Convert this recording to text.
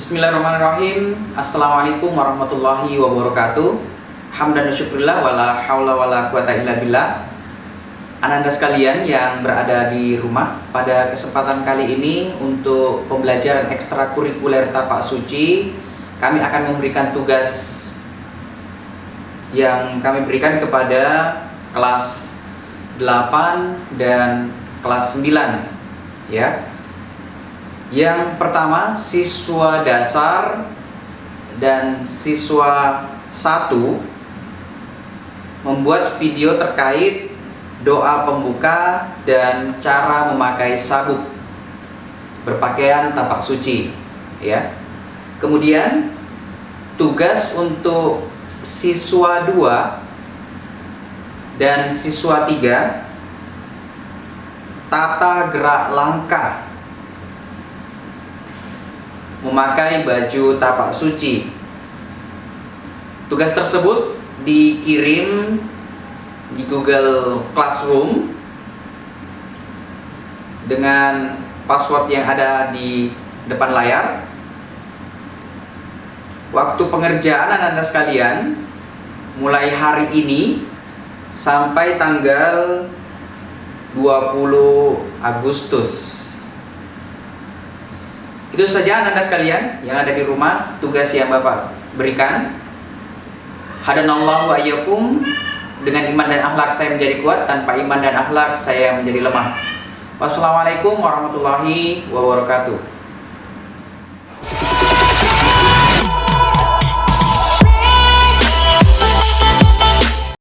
Bismillahirrahmanirrahim. Assalamualaikum warahmatullahi wabarakatuh. Hamdan wa syukurillah wala haula wala quwata illa billah. Ananda sekalian yang berada di rumah, pada kesempatan kali ini untuk pembelajaran ekstrakurikuler Tapak Suci, kami akan memberikan tugas yang kami berikan kepada kelas 8 dan kelas 9 ya. Yang pertama, siswa dasar dan siswa 1 membuat video terkait doa pembuka dan cara memakai sabuk berpakaian tapak suci ya. Kemudian tugas untuk siswa 2 dan siswa 3, tata gerak langkah memakai baju tapak suci. Tugas tersebut dikirim di Google Classroom dengan password yang ada di depan layar. Waktu pengerjaan Anda sekalian mulai hari ini sampai tanggal 20 Agustus. Itu saja Anda sekalian yang ada di rumah, tugas yang Bapak berikan. Hadanallahu wa iyyakum. Dengan iman dan akhlak saya menjadi kuat, tanpa iman dan akhlak saya menjadi lemah. Wassalamualaikum warahmatullahi wabarakatuh.